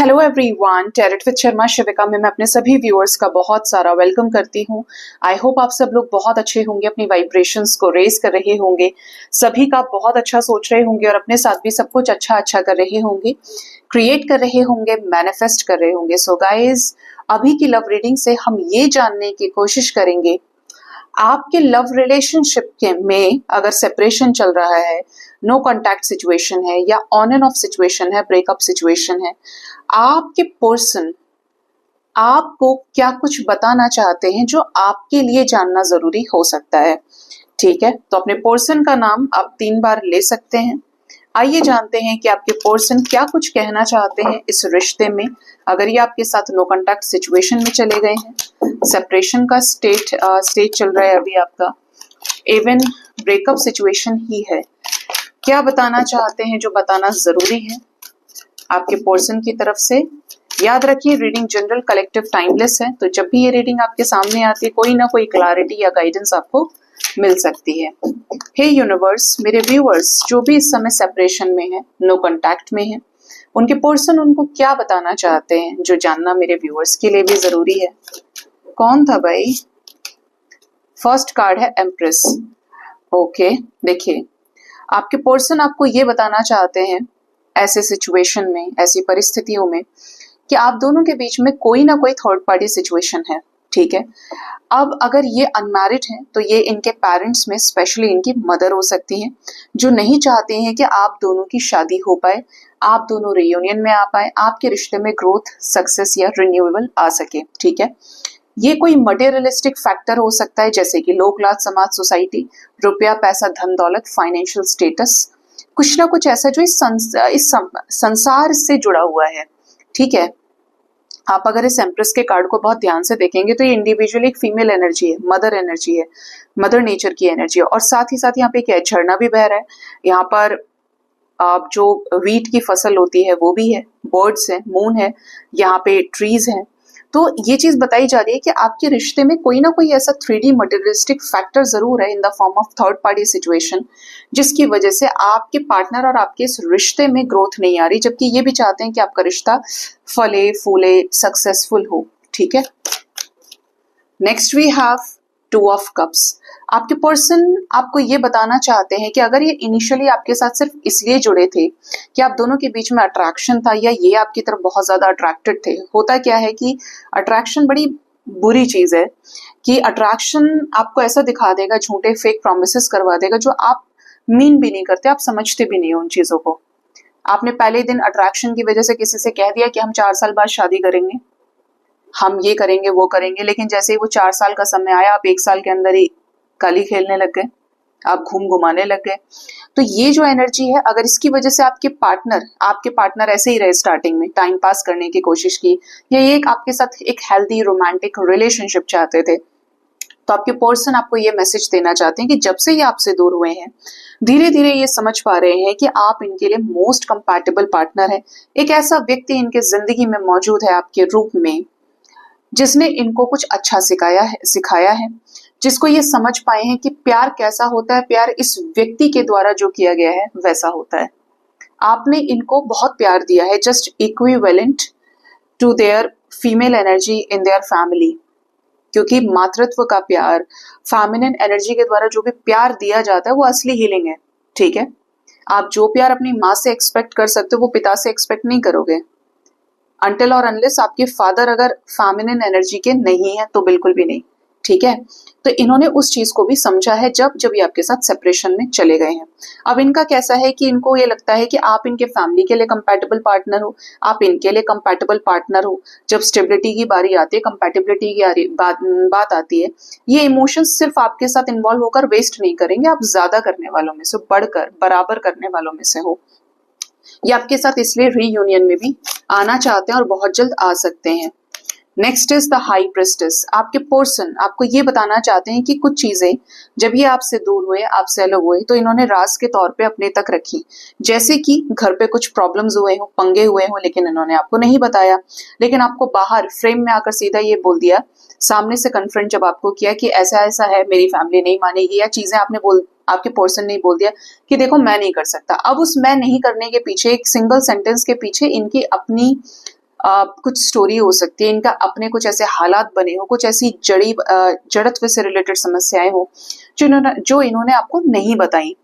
Hello everyone, tarot with Sharma Shivika में मैं अपने सभी व्यूअर्स का बहुत सारा वेलकम करती हूँ। आई होप आप सब लोग बहुत अच्छे होंगे, अपनी वाइब्रेशंस को रेज कर रहे होंगे, सभी का बहुत अच्छा सोच रहे होंगे और अपने साथ भी सब कुछ अच्छा अच्छा कर रहे होंगे, क्रिएट कर रहे होंगे, मैनिफेस्ट कर रहे होंगे। सो गाइज, अभी की लव रीडिंग से हम ये जानने की कोशिश करेंगे आपके लव रिलेशनशिप के में अगर सेपरेशन चल रहा है, नो कांटेक्ट सिचुएशन है या ऑन एंड ऑफ सिचुएशन है, ब्रेकअप सिचुएशन है, आपके पर्सन आपको क्या कुछ बताना चाहते हैं जो आपके लिए जानना जरूरी हो सकता है। ठीक है, तो अपने पर्सन का नाम आप 3 बार ले सकते हैं। आइए जानते हैं कि आपके पर्सन क्या कुछ कहना चाहते हैं इस रिश्ते में, अगर ये आपके साथ नो कांटेक्ट सिचुएशन में चले गए हैं, सेपरेशन का स्टेट चल रहा है अभी आपका, इवन ब्रेकअप सिचुएशन ही है, क्या बताना चाहते हैं जो बताना जरूरी है आपके पर्सन की तरफ से। याद रखिए, रीडिंग जनरल, कलेक्टिव, टाइमलेस है, तो जब भी ये रीडिंग आपके सामने आती है कोई ना कोई क्लैरिटी या गाइडेंस आपको मिल सकती है। हे यूनिवर्स, मेरे व्यूअर्स जो भी इस समय सेपरेशन में है, नो कांटेक्ट में है, उनके पर्सन उनको क्या बताना चाहते हैं जो जानना मेरे व्यूअर्स के लिए भी जरूरी है। कौन था भाई? फर्स्ट कार्ड है एम्प्रेस। ओके, देखिए आपके पर्सन आपको ये बताना चाहते हैं ऐसे सिचुएशन में, ऐसी परिस्थितियों में, कि आप दोनों के बीच में कोई ना कोई थर्ड पार्टी सिचुएशन है। ठीक है, अब अगर ये अनमैरिड हैं तो ये इनके पेरेंट्स में, स्पेशली इनकी मदर हो सकती हैं, जो नहीं चाहते हैं कि आप दोनों की शादी हो पाए, आप दोनों रियूनियन में आ पाए, आपके रिश्ते में ग्रोथ, सक्सेस या रिन्यूएबल आ सके। ठीक है, ये कोई मटेरियलिस्टिक फैक्टर हो सकता है, जैसे कि लो क्लास समाज, सोसाइटी, रुपया, पैसा, धन दौलत, फाइनेंशियल स्टेटस, कुछ ना कुछ ऐसा जो इस संसार से जुड़ा हुआ है। ठीक है, आप अगर इस एम्प्रेस के कार्ड को बहुत ध्यान से देखेंगे तो ये इंडिविजुअली एक फीमेल एनर्जी है, मदर एनर्जी है, मदर नेचर की एनर्जी है। और साथ ही साथ यहाँ पे क्या है, झरना भी बह रहा है, यहाँ पर आप जो वीट की फसल होती है वो भी है, बर्ड्स है, मून है, यहाँ पे ट्रीज है। तो ये चीज बताई जा रही है कि आपके रिश्ते में कोई ना कोई ऐसा 3D मटेरियलिस्टिक फैक्टर जरूर है in the form of third party situation, जिसकी वजह से आपके पार्टनर और आपके इस रिश्ते में ग्रोथ नहीं आ रही, जबकि ये भी चाहते हैं कि आपका रिश्ता फले फूले, सक्सेसफुल हो। ठीक है, next we have 2 of cups. आपके पर्सन आपको ये बताना चाहते हैं कि अगर ये इनिशियली आपके साथ सिर्फ इसलिए जुड़े थे कि आप दोनों के बीच में अट्रैक्शन था या ये आपकी तरफ बहुत ज्यादा अट्रैक्टेड थे। होता क्या है कि अट्रैक्शन बड़ी बुरी चीज है, कि अट्रैक्शन आपको ऐसा दिखा देगा, झूठे फेक प्रॉमिसेस करवा देगा जो आप मीन भी नहीं करते, आप समझते भी नहीं हो उन चीजों को। आपने पहले दिन अट्रैक्शन की वजह से किसी से कह दिया कि हम 4 साल बाद शादी करेंगे, हम ये करेंगे वो करेंगे, लेकिन जैसे ही वो 4 साल का समय आया, आप 1 साल के अंदर ही काली खेलने लग गए, आप घूम घुमाने लग गए। तो ये जो एनर्जी है, अगर इसकी वजह से आपके पार्टनर ऐसे ही रहे, स्टार्टिंग में टाइम पास करने की कोशिश की, या ये एक आपके साथ एक हेल्दी रोमांटिक रिलेशनशिप चाहते थे, तो आपके पर्सन आपको ये मैसेज देना चाहते हैं कि जब से ये आपसे दूर हुए हैं, धीरे धीरे ये समझ पा रहे हैं कि आप इनके लिए मोस्ट कंपैटिबल पार्टनर है। एक ऐसा व्यक्ति इनके जिंदगी में मौजूद है आपके रूप में, जिसने इनको कुछ अच्छा सिखाया है, जिसको ये समझ पाए हैं कि प्यार कैसा होता है, प्यार इस व्यक्ति के द्वारा जो किया गया है वैसा होता है। आपने इनको बहुत प्यार दिया है, just equivalent to their female energy in their family, क्योंकि मातृत्व का प्यार, फेमिनिन एनर्जी के द्वारा जो भी प्यार दिया जाता है वो असली हीलिंग है। ठीक है, आप जो प्यार अपनी माँ से एक्सपेक्ट कर सकते हो वो पिता से एक्सपेक्ट नहीं करोगे, अनटिल और अनलेस आपके फादर अगर फेमिनिन एनर्जी के नहीं है तो बिल्कुल भी नहीं। ठीक है, तो इन्होंने उस चीज को भी समझा है जब ये आपके साथ सेपरेशन में चले गए हैं। अब इनका कैसा है कि इनको ये लगता है कि आप इनके फैमिली के लिए कंपैटिबल पार्टनर हो, आप इनके लिए कंपैटिबल पार्टनर हो। जब स्टेबिलिटी की बारी आती है, कंपैटिबिलिटी की बात आती है, ये इमोशंस सिर्फ आपके साथ इन्वॉल्व होकर वेस्ट नहीं करेंगे, आप ज्यादा करने वालों में से, बढ़कर बराबर करने वालों में से हो। ये आपके साथ इसलिए रीयूनियन में भी आना चाहते हैं और बहुत जल्द आ सकते हैं। Next is the high priestess. आपके पर्सन आपको ये बताना चाहते हैं कि कुछ चीजें जब ये आपसे दूर हुए, आपसे अलग हुए, तो इन्होंने राज के तौर पे अपने तक रखी, जैसे कि घर पे कुछ प्रॉब्लम्स हुए हो, पंगे हुए हो, लेकिन इन्होंने आपको नहीं बताया, लेकिन आपको बाहर फ्रेम में आकर सीधा ये बोल दिया, सामने से कन्फ्रंट जब आपको किया कि ऐसा ऐसा है, मेरी फैमिली नहीं मानेगी, या चीजें आपके पर्सन ने बोल दिया कि देखो मैं नहीं कर सकता। अब उस मैं नहीं करने के पीछे, एक सिंगल सेंटेंस के पीछे इनकी अपनी कुछ स्टोरी हो सकती है, इनका अपने कुछ ऐसे हालात बने हो, कुछ ऐसी जड़त्व से रिलेटेड समस्याएं हो जो इन्होंने आपको नहीं बताई।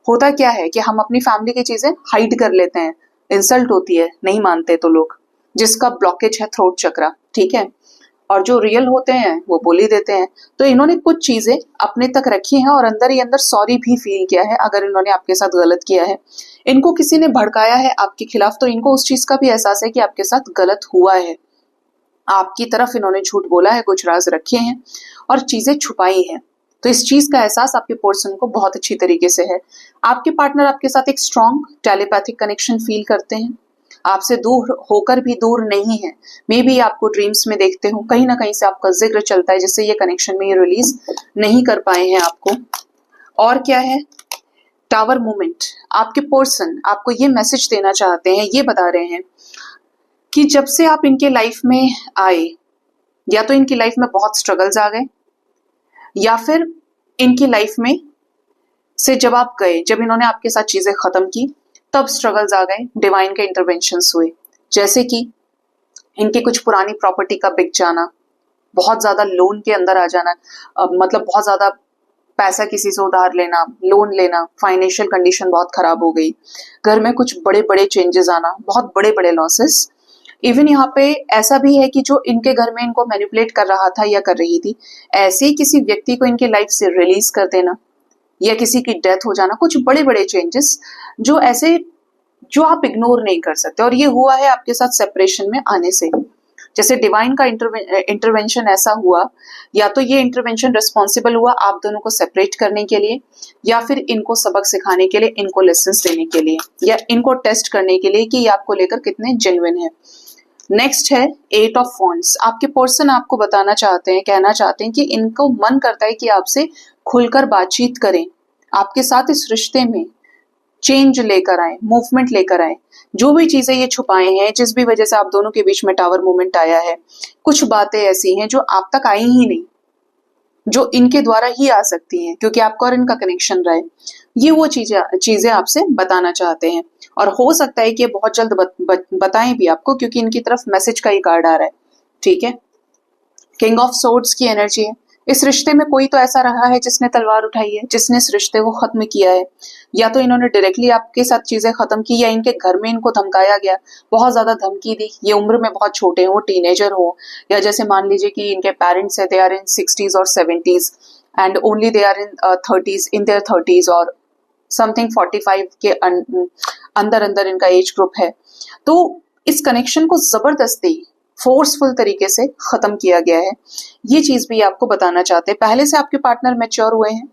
होता क्या है कि हम अपनी फैमिली की चीजें हाइड कर लेते हैं, इंसल्ट होती है, नहीं मानते तो लोग, जिसका ब्लॉकेज है थ्रोट चक्रा, ठीक है। और जो रियल होते हैं वो बोल ही देते हैं। तो इन्होंने कुछ चीजें अपने तक रखी हैं और अंदर ही अंदर सॉरी भी फील किया है अगर इन्होंने आपके साथ गलत किया है। इनको किसी ने भड़काया है आपके खिलाफ तो इनको उस चीज का भी एहसास है कि आपके साथ गलत हुआ है, आपकी तरफ इन्होंने झूठ बोला है, कुछ राज रखे हैं और चीजें छुपाई हैं। तो इस चीज का एहसास आपके पर्सन को बहुत अच्छी तरीके से है। आपके पार्टनर आपके साथ एक स्ट्रॉन्ग टेलीपैथिक कनेक्शन फील करते हैं, आपसे दूर होकर भी दूर नहीं है। मे बी आपको ड्रीम्स में देखते हो, कहीं ना कहीं से आपका जिक्र चलता है जिससे ये कनेक्शन में ये रिलीज नहीं कर पाए हैं आपको। और क्या है, टावर मूवमेंट। आपके पर्सन आपको ये मैसेज देना चाहते हैं, ये बता रहे हैं कि जब से आप इनके लाइफ में आए, या तो इनकी लाइफ में बहुत स्ट्रगल्स आ गए, या फिर इनकी लाइफ में से जब आप गए, जब इन्होंने आपके साथ चीजें खत्म की, तब स्ट्रगल्स आ गए, डिवाइन के इंटरवेंशंस हुए। जैसे कि इनकी कुछ पुरानी प्रॉपर्टी का बिक जाना, बहुत ज्यादा लोन के अंदर आ जाना, मतलब बहुत ज्यादा पैसा किसी से उधार लेना, लोन लेना, फाइनेंशियल कंडीशन बहुत खराब हो गई, घर में कुछ बड़े बड़े चेंजेस आना, बहुत बड़े बड़े लॉसेस। इवन यहाँ पे ऐसा भी है कि जो इनके घर में इनको मैनिपुलेट कर रहा था या कर रही थी, ऐसे ही किसी व्यक्ति को इनके लाइफ से रिलीज कर देना, या किसी की डेथ हो जाना, कुछ बड़े बड़े चेंजेस जो ऐसे जो आप इग्नोर नहीं कर सकते। और ये हुआ है आपके साथ सेपरेशन में आने से। जैसे डिवाइन का इंटरवेंशन ऐसा हुआ, या तो ये इंटरवेंशन रिस्पॉन्सिबल हुआ आप दोनों को सेपरेट करने के लिए, या फिर इनको सबक सिखाने के लिए, इनको लेसन्स देने के लिए, या इनको टेस्ट करने के लिए कि ये आपको लेकर कितने जेन्युइन है। नेक्स्ट है 8 ऑफ वॉन्ड्स। आपके पर्सन आपको बताना चाहते हैं, कहना चाहते हैं कि इनको मन करता है कि आपसे खुलकर बातचीत करें, आपके साथ इस रिश्ते में चेंज लेकर आए, मूवमेंट लेकर आए। जो भी चीजें ये छुपाए हैं, जिस भी वजह से आप दोनों के बीच में टावर मूवमेंट आया है, कुछ बातें ऐसी हैं जो आप तक आई ही नहीं, जो इनके द्वारा ही आ सकती हैं क्योंकि आपका और इनका कनेक्शन रहा है। ये वो चीजें आपसे बताना चाहते हैं और हो सकता है कि ये बहुत जल्द बताएं भी आपको, क्योंकि इनकी तरफ मैसेज का ही कार्ड आ रहा है, ठीक है। किंग ऑफ सोर्ड्स की एनर्जी है। इस रिश्ते में कोई तो ऐसा रहा है जिसने तलवार उठाई है, जिसने इस रिश्ते को खत्म किया है, या तो इन्होंने डायरेक्टली आपके साथ चीजें खत्म की, या इनके घर में इनको धमकाया गया, बहुत ज्यादा धमकी दी। ये उम्र में बहुत छोटे हो, टीनेजर हो, या जैसे मान लीजिए कि इनके पेरेंट्स है, दे आर इन 60s और 70s and only they are in 30s, in their 30s और समथिंग 45 के अंदर अंदर इनका एज ग्रुप है। तो इस कनेक्शन को जबरदस्ती फोर्सफुल तरीके से खत्म किया गया है। ये चीज भी आपको बताना चाहते हैं। पहले से आपके पार्टनर मैच्योर हुए हैं,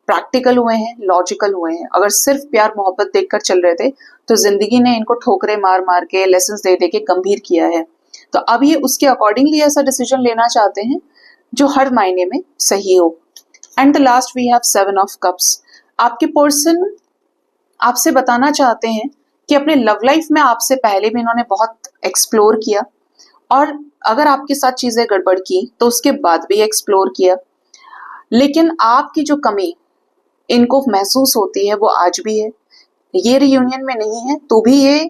प्रैक्टिकल हुए हैं, लॉजिकल हुए हैं। अगर सिर्फ प्यार मोहब्बत देखकर चल रहे थे तो जिंदगी ने इनको ठोकरे मार मार के, लेसन्स दे दे के गंभीर किया है। तो अब ये उसके अकॉर्डिंगली ऐसा डिसीजन लेना चाहते हैं जो हर मायने में सही हो। And the last we have 7 of cups. आपके पर्सन आपसे बताना चाहते हैं कि अपने लव लाइफ में आपसे पहले भी इन्होंने बहुत एक्सप्लोर किया, और अगर आपके साथ चीजें गड़बड़ की तो उसके बाद भी एक्सप्लोर किया, लेकिन आपकी जो कमी इनको महसूस होती है वो आज भी है। ये रियूनियन में नहीं है तो भी ये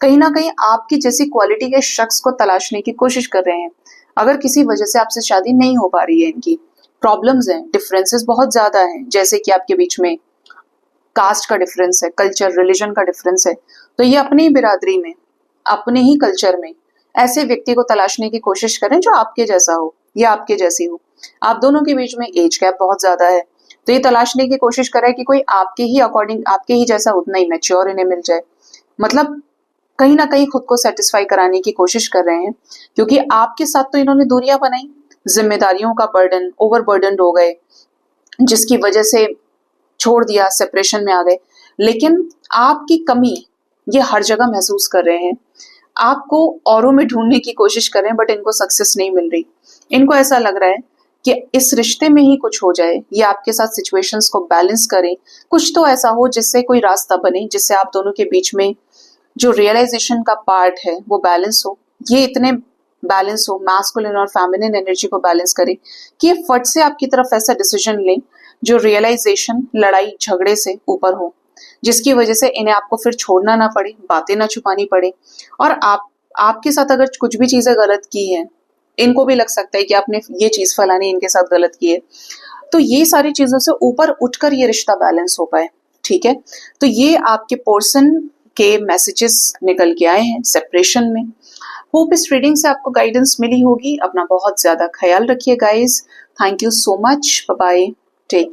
कहीं ना कहीं आपकी जैसी क्वालिटी के शख्स को तलाशने की कोशिश कर रहे हैं। अगर किसी वजह से आपसे शादी नहीं हो पा रही है, इनकी प्रॉब्लम्स हैं, डिफरेंसेस बहुत ज्यादा हैं, जैसे कि आपके बीच में कास्ट का डिफरेंस है, कल्चर रिलीजन का डिफरेंस है, तो ये अपनी बिरादरी में, अपने ही कल्चर में ऐसे व्यक्ति को तलाशने की कोशिश करें जो आपके जैसा हो या आपके जैसी हो। आप दोनों के बीच में एज गैप बहुत ज्यादा है, तो ये तलाशने की कोशिश करें कि कोई आपके ही अकॉर्डिंग, आपके ही जैसा उतना ही मैच्योर इन्हें मिल जाए। मतलब कहीं ना कहीं खुद को सेटिस्फाई कराने की कोशिश कर रहे हैं, क्योंकि आपके साथ तो इन्होंने दूरियां बनाई, जिम्मेदारियों का बर्डन, ओवर बर्डन हो गए, जिसकी वजह से छोड़ दिया, सेपरेशन में आ गए। लेकिन आपकी कमी ये हर जगह महसूस कर रहे हैं, आपको औरों में ढूंढने की कोशिश कर रहे हैं, बट इनको सक्सेस नहीं मिल रही। इनको ऐसा लग रहा है कि इस रिश्ते में ही कुछ हो जाए, ये आपके साथ सिचुएशंस को बैलेंस करें, कुछ तो ऐसा हो जिससे कोई रास्ता बने, जिससे आप दोनों के बीच में जो रियलाइजेशन का पार्ट है वो बैलेंस हो। ये इतने बैलेंस हो, मैस्कुलिन और फेमिनिन एनर्जी को बैलेंस करें कि ये फट से आपकी तरफ ऐसा डिसीजन लें जो रियलाइजेशन लड़ाई झगड़े से ऊपर हो, जिसकी वजह से इन्हें आपको फिर छोड़ना ना पड़े, बातें ना छुपानी पड़े, और आप आपके साथ अगर कुछ भी चीजें गलत की हैं, इनको भी लग सकता है कि आपने ये चीज फलानी इनके साथ गलत की है, तो ये सारी चीजों से ऊपर उठकर ये रिश्ता बैलेंस हो पाए, ठीक है। तो ये आपके पर्सन के मैसेजेस निकल के आए हैं सेपरेशन में। होप इस रीडिंग से आपको गाइडेंस मिली होगी। अपना बहुत ज्यादा ख्याल रखिए guys. Thank you so much. Bye bye. Take